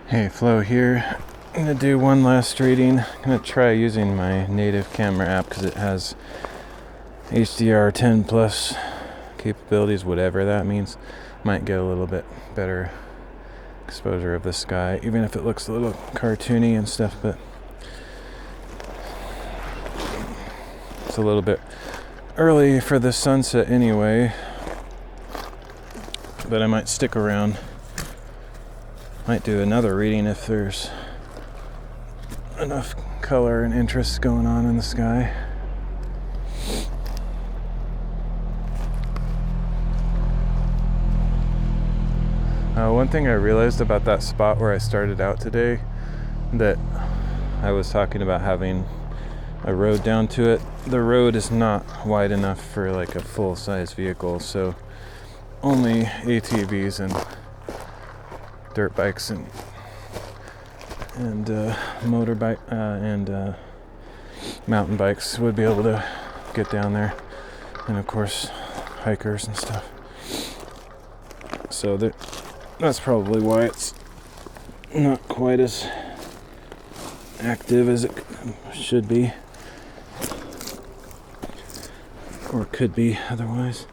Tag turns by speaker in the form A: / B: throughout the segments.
A: Hey, Flo here. I'm going to do one last reading. I'm going to try using my native camera app because it has HDR 10 plus capabilities, whatever that means. Might get a little bit better exposure of the sky, even if it looks a little cartoony and stuff, but it's a little bit early for the sunset anyway. But I might stick around. Might do another reading if there's enough color and interest going on in the sky. One thing I realized about that spot where I started out today, that I was talking about having a road down to it. The road is not wide enough for like a full-size vehicle, so only ATVs and dirt bikes and motorbike and mountain bikes would be able to get down there, and of course hikers and stuff. So that's probably why it's not quite as active as it should be, or could be otherwise.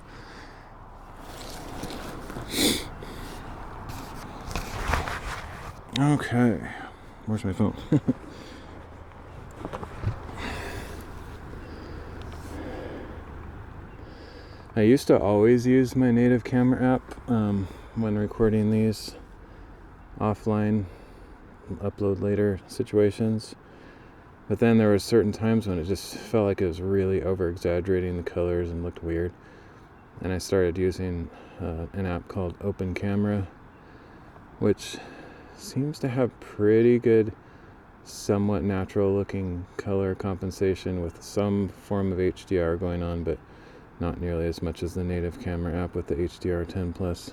A: Okay, where's my phone? I used to always use my native camera app when recording these offline, upload later situations. But then there were certain times when it just felt like it was really over-exaggerating the colors and looked weird. And I started using an app called Open Camera, which seems to have pretty good, somewhat natural looking color compensation with some form of HDR going on, but not nearly as much as the native camera app with the HDR 10 plus.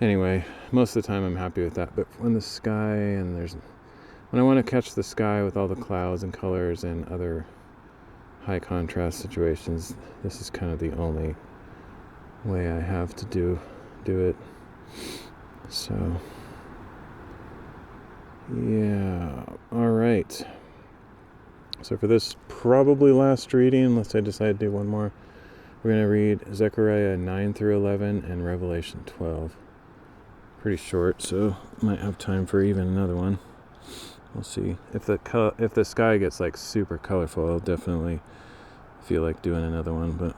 A: Anyway, most of the time I'm happy with that, but when the sky and when I want to catch the sky with all the clouds and colors and other high contrast situations, this is kind of the only way I have to do it. So yeah, all right. So for this probably last reading, unless I decide to do one more, we're going to read Zechariah 9 through 11 and Revelation 12. Pretty short, so might have time for even another one. We'll see. If the sky gets like super colorful, I'll definitely feel like doing another one, but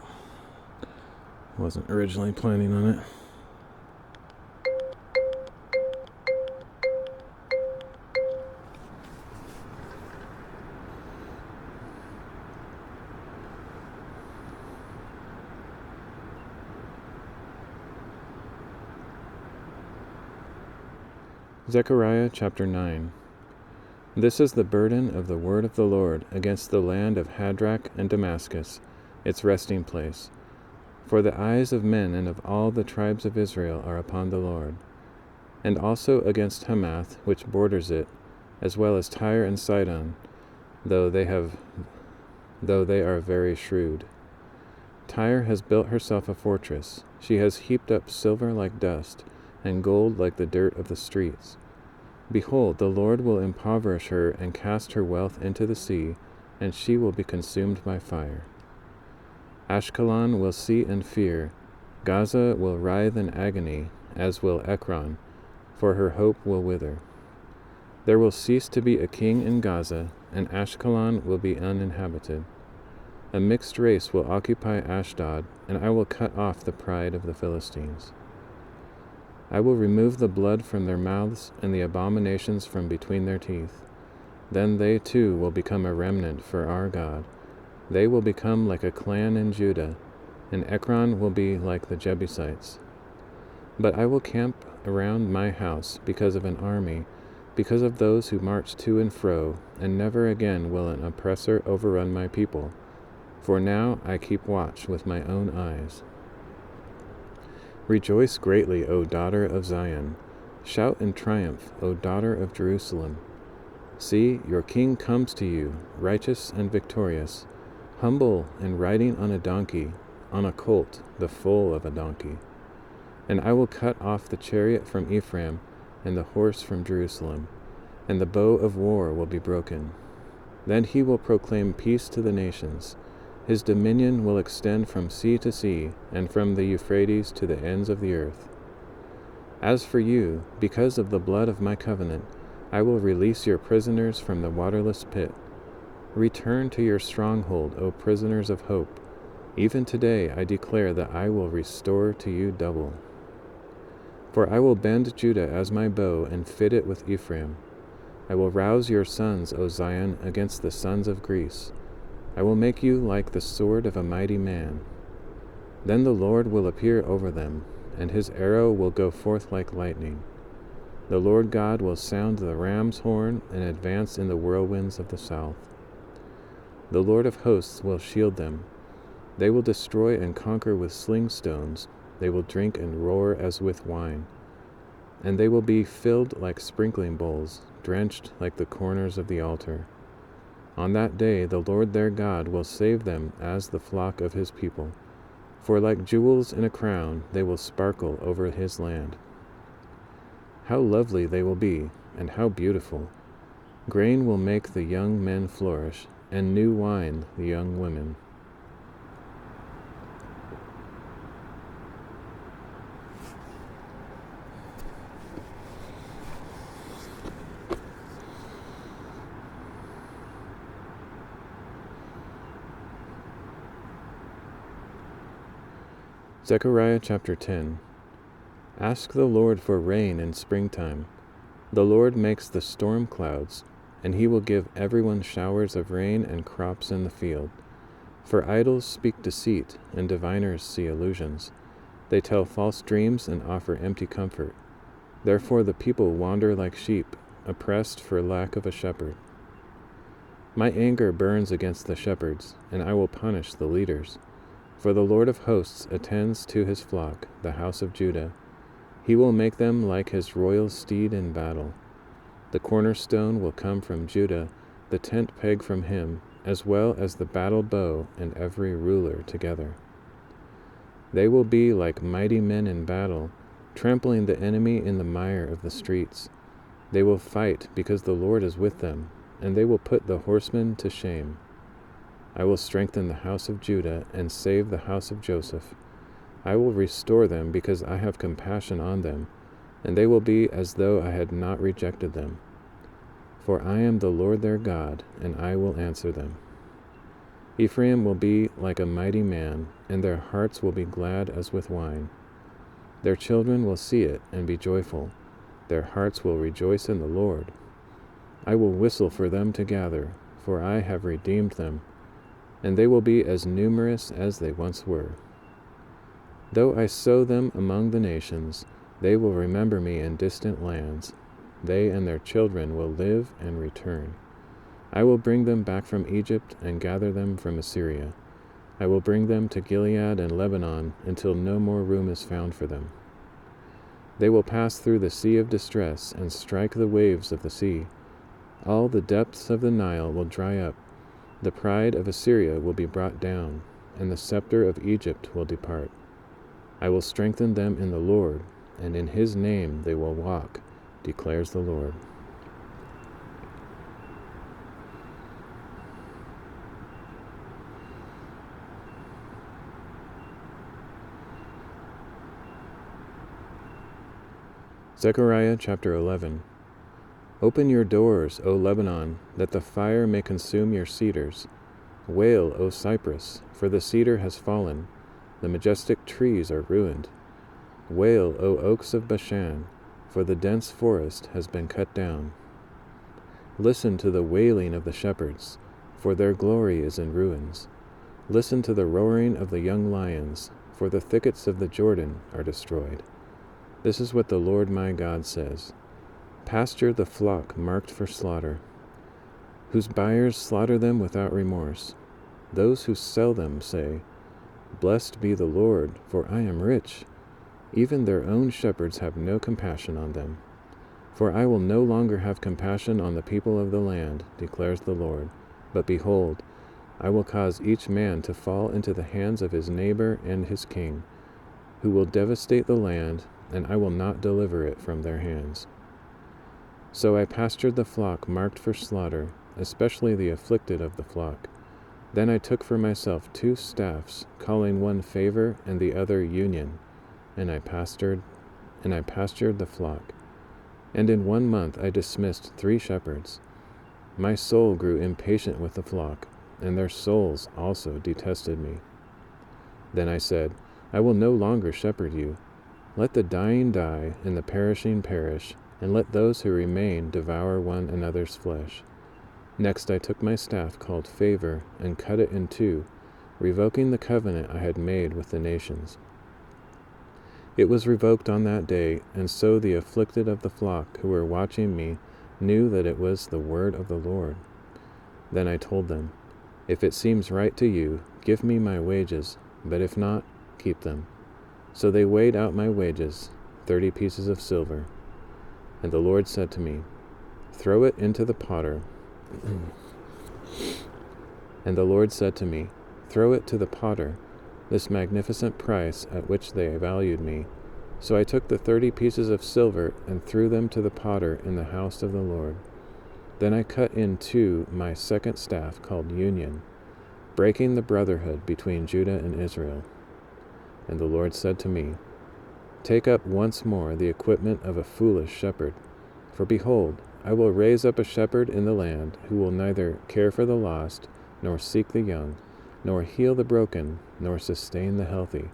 A: wasn't originally planning on it. Zechariah chapter 9. This is the burden of the word of the Lord against the land of Hadrach and Damascus, its resting place. For the eyes of men and of all the tribes of Israel are upon the Lord. And also against Hamath, which borders it, as well as Tyre and Sidon, though they are very shrewd. Tyre has built herself a fortress. She has heaped up silver like dust, and gold like the dirt of the streets. Behold, the Lord will impoverish her and cast her wealth into the sea, and she will be consumed by fire. Ashkelon will see and fear. Gaza will writhe in agony, as will Ekron, for her hope will wither. There will cease to be a king in Gaza, and Ashkelon will be uninhabited. A mixed race will occupy Ashdod, and I will cut off the pride of the Philistines. I will remove the blood from their mouths and the abominations from between their teeth. Then they too will become a remnant for our God. They will become like a clan in Judah, and Ekron will be like the Jebusites. But I will camp around my house because of an army, because of those who march to and fro, and never again will an oppressor overrun my people. For now I keep watch with my own eyes. Rejoice greatly, O daughter of Zion. Shout in triumph, O daughter of Jerusalem. See, your king comes to you, righteous and victorious, humble and riding on a donkey, on a colt, the foal of a donkey. And I will cut off the chariot from Ephraim, and the horse from Jerusalem, and the bow of war will be broken. Then he will proclaim peace to the nations. His dominion will extend from sea to sea, and from the Euphrates to the ends of the earth. As for you, because of the blood of my covenant, I will release your prisoners from the waterless pit. Return to your stronghold, O prisoners of hope. Even today I declare that I will restore to you double. For I will bend Judah as my bow and fit it with Ephraim. I will rouse your sons, O Zion, against the sons of Greece. I will make you like the sword of a mighty man. Then the Lord will appear over them, and his arrow will go forth like lightning. The Lord God will sound the ram's horn and advance in the whirlwinds of the south. The Lord of hosts will shield them. They will destroy and conquer with sling stones. They will drink and roar as with wine. And they will be filled like sprinkling bowls, drenched like the corners of the altar. On that day the Lord their God will save them as the flock of his people. For like jewels in a crown they will sparkle over his land. How lovely they will be, and how beautiful! Grain will make the young men flourish, and new wine the young women. Zechariah chapter 10. Ask the Lord for rain in springtime. The Lord makes the storm clouds, and he will give everyone showers of rain and crops in the field. For idols speak deceit, and diviners see illusions. They tell false dreams and offer empty comfort. Therefore the people wander like sheep, oppressed for lack of a shepherd. My anger burns against the shepherds, and I will punish the leaders. For the Lord of hosts attends to his flock, the house of Judah. He will make them like his royal steed in battle. The cornerstone will come from Judah, the tent peg from him, as well as the battle bow and every ruler together. They will be like mighty men in battle, trampling the enemy in the mire of the streets. They will fight because the Lord is with them, and they will put the horsemen to shame. I will strengthen the house of Judah and save the house of Joseph. I will restore them because I have compassion on them, and they will be as though I had not rejected them. For I am the Lord their God, and I will answer them. Ephraim will be like a mighty man, and their hearts will be glad as with wine. Their children will see it and be joyful. Their hearts will rejoice in the Lord. I will whistle for them to gather, for I have redeemed them, and they will be as numerous as they once were. Though I sow them among the nations, they will remember me in distant lands. They and their children will live and return. I will bring them back from Egypt and gather them from Assyria. I will bring them to Gilead and Lebanon until no more room is found for them. They will pass through the sea of distress and strike the waves of the sea. All the depths of the Nile will dry up. The pride of Assyria will be brought down, and the scepter of Egypt will depart. I will strengthen them in the Lord, and in his name they will walk, declares the Lord. Zechariah chapter 11. Open your doors, O Lebanon, that the fire may consume your cedars. Wail, O cypress, for the cedar has fallen. The majestic trees are ruined. Wail, O oaks of Bashan, for the dense forest has been cut down. Listen to the wailing of the shepherds, for their glory is in ruins. Listen to the roaring of the young lions, for the thickets of the Jordan are destroyed. This is what the Lord my God says. Pasture the flock marked for slaughter, whose buyers slaughter them without remorse. Those who sell them say, Blessed be the Lord, for I am rich. Even their own shepherds have no compassion on them. For I will no longer have compassion on the people of the land, declares the Lord. But behold, I will cause each man to fall into the hands of his neighbor and his king, who will devastate the land, and I will not deliver it from their hands. So I pastured the flock marked for slaughter, especially the afflicted of the flock. Then I took for myself 2 staffs, calling one Favor and the other Union, and I pastured the flock. And in 1 month I dismissed 3 shepherds. My soul grew impatient with the flock, and their souls also detested me. Then I said, I will no longer shepherd you. Let the dying die, and the perishing perish, and let those who remain devour one another's flesh. Next I took my staff called Favor, and cut it in 2, revoking the covenant I had made with the nations. It was revoked on that day, and so the afflicted of the flock who were watching me knew that it was the word of the Lord. Then I told them, If it seems right to you, give me my wages, but if not, keep them. So they weighed out my wages, 30 pieces of silver. And the Lord said to me, Throw it into the potter. And the Lord said to me, Throw it to the potter, this magnificent price at which they valued me. So I took the 30 pieces of silver and threw them to the potter in the house of the Lord. Then I cut in 2 my second staff called Union, breaking the brotherhood between Judah and Israel. And the Lord said to me, Take up once more the equipment of a foolish shepherd. For behold, I will raise up a shepherd in the land who will neither care for the lost, nor seek the young, nor heal the broken, nor sustain the healthy.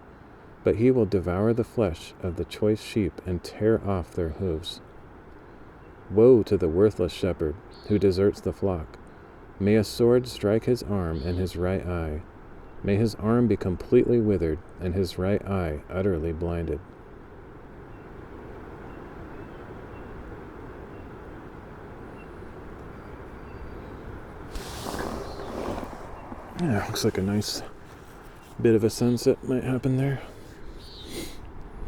A: But he will devour the flesh of the choice sheep and tear off their hooves. Woe to the worthless shepherd who deserts the flock. May a sword strike his arm and his right eye. May his arm be completely withered and his right eye utterly blinded. Yeah, looks like a nice bit of a sunset might happen there.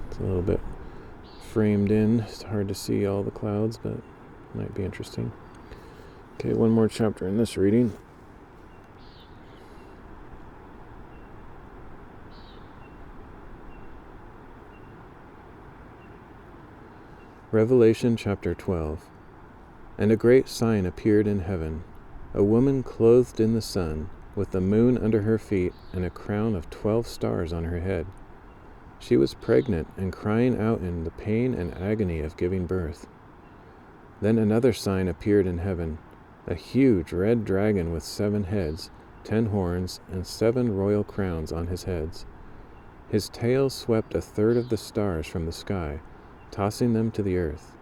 A: It's a little bit framed in. It's hard to see all the clouds, but it might be interesting. Okay, one more chapter in this reading. Revelation chapter 12. And a great sign appeared in heaven, a woman clothed in the sun, with the moon under her feet, and a crown of 12 stars on her head. She was pregnant and crying out in the pain and agony of giving birth. Then another sign appeared in heaven, a huge red dragon with 7 heads, 10 horns, and 7 royal crowns on his heads. His tail swept 1/3 of the stars from the sky, tossing them to the earth.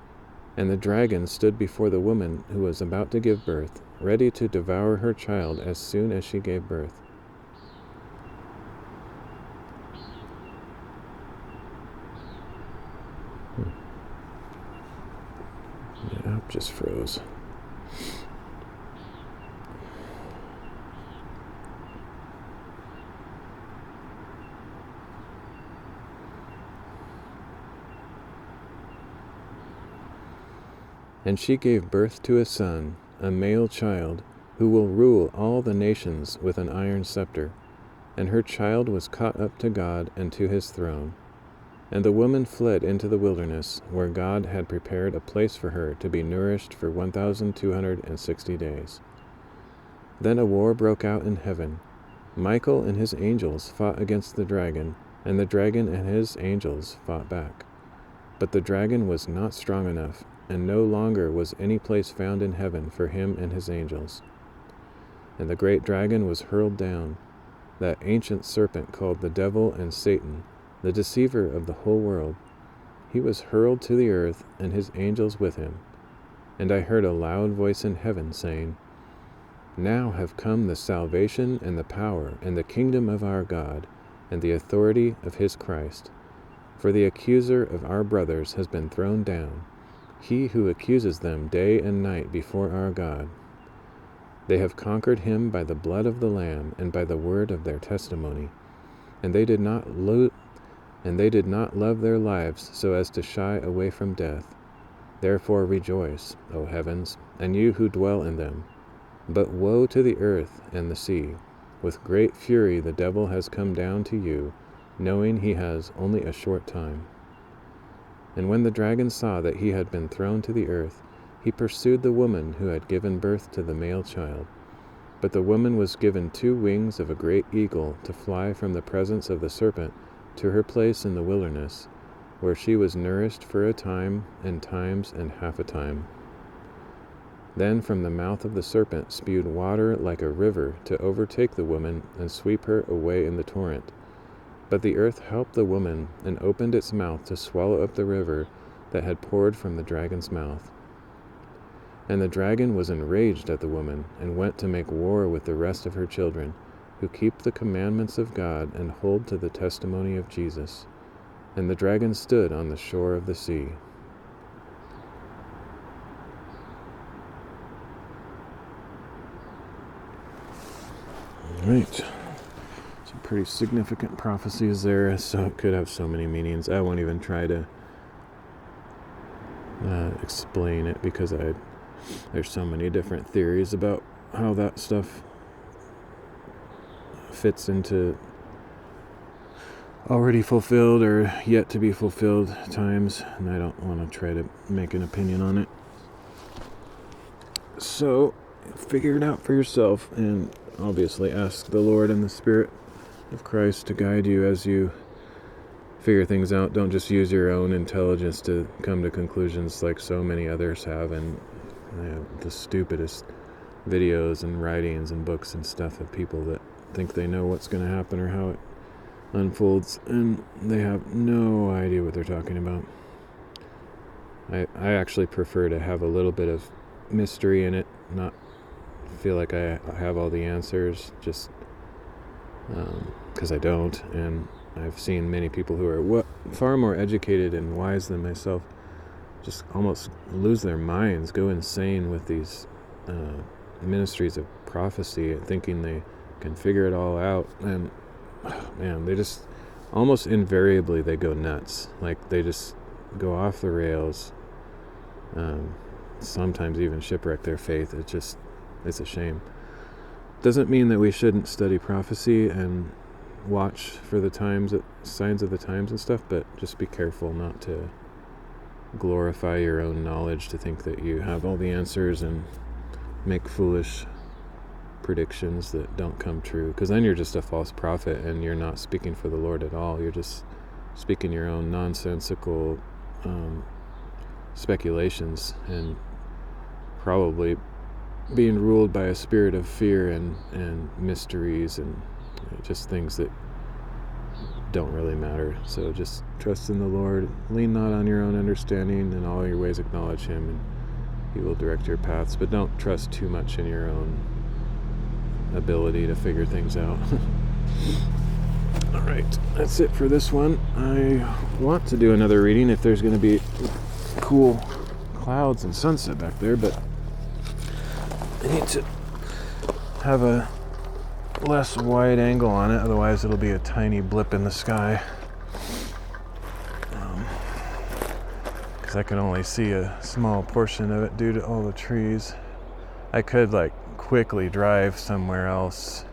A: And the dragon stood before the woman who was about to give birth, ready to devour her child as soon as she gave birth. The app just froze. And she gave birth to a son, a male child, who will rule all the nations with an iron scepter. And her child was caught up to God and to his throne. And the woman fled into the wilderness, where God had prepared a place for her to be nourished for 1,260 days. Then a war broke out in heaven. Michael and his angels fought against the dragon, and the dragon and his angels fought back. But the dragon was not strong enough, and no longer was any place found in heaven for him and his angels. And the great dragon was hurled down, that ancient serpent called the devil and Satan, the deceiver of the whole world. He was hurled to the earth, and his angels with him. And I heard a loud voice in heaven saying, Now have come the salvation and the power and the kingdom of our God, and the authority of his Christ. For the accuser of our brothers has been thrown down, he who accuses them day and night before our God. They have conquered him by the blood of the Lamb and by the word of their testimony, and they did not love their lives so as to shy away from death. Therefore rejoice, O heavens, and you who dwell in them. But woe to the earth and the sea. With great fury the devil has come down to you, knowing he has only a short time. And when the dragon saw that he had been thrown to the earth, he pursued the woman who had given birth to the male child. But the woman was given 2 wings of a great eagle to fly from the presence of the serpent to her place in the wilderness, where she was nourished for a time and times and half a time. Then from the mouth of the serpent spewed water like a river to overtake the woman and sweep her away in the torrent. But the earth helped the woman and opened its mouth to swallow up the river that had poured from the dragon's mouth. And the dragon was enraged at the woman and went to make war with the rest of her children, who keep the commandments of God and hold to the testimony of Jesus. And the dragon stood on the shore of the sea. All right. Some pretty significant prophecies there, so it could have so many meanings. I won't even try to explain it because there's so many different theories about how that stuff fits into already fulfilled or yet to be fulfilled times, and I don't want to try to make an opinion on it. So figure it out for yourself, and obviously ask the Lord and the Spirit of Christ to guide you as you figure things out. Don't just use your own intelligence to come to conclusions like so many others have, and the stupidest videos and writings and books and stuff of people that think they know what's going to happen or how it unfolds, and they have no idea what they're talking about. I actually prefer to have a little bit of mystery in it, not feel like I have all the answers, just because I don't. And I've seen many people who are far more educated and wise than myself just almost lose their minds, go insane with these ministries of prophecy, thinking they can figure it all out. And man, they just almost invariably they go nuts. Like they just go off the rails. Sometimes even shipwreck their faith. It's a shame. Doesn't mean that we shouldn't study prophecy and watch for the signs of the times and stuff, but just be careful not to glorify your own knowledge, to think that you have all the answers and make foolish predictions that don't come true, because then you're just a false prophet and you're not speaking for the Lord at all. You're just speaking your own nonsensical speculations and probably being ruled by a spirit of fear and mysteries and just things that don't really matter. So just trust in the Lord, lean not on your own understanding, in all your ways acknowledge Him, and He will direct your paths. But don't trust too much in your own ability to figure things out. All right, that's it for this one. I want to do another reading if there's going to be cool clouds and sunset back there, but I need to have a less wide angle on it, otherwise it'll be a tiny blip in the sky, because I can only see a small portion of it due to all the trees. I could quickly drive somewhere else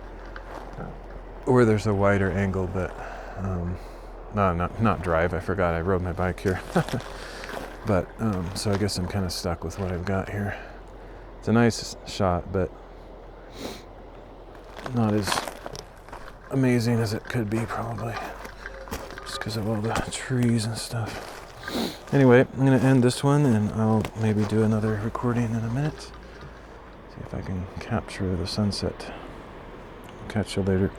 A: where there's a wider angle, but not drive, I forgot I rode my bike here. But so I guess I'm kind of stuck with what I've got here. It's a nice shot, but not as amazing as it could be, probably, just because of all the trees and stuff. Anyway, I'm going to end this one, and I'll maybe do another recording in a minute. See if I can capture the sunset. Catch you later.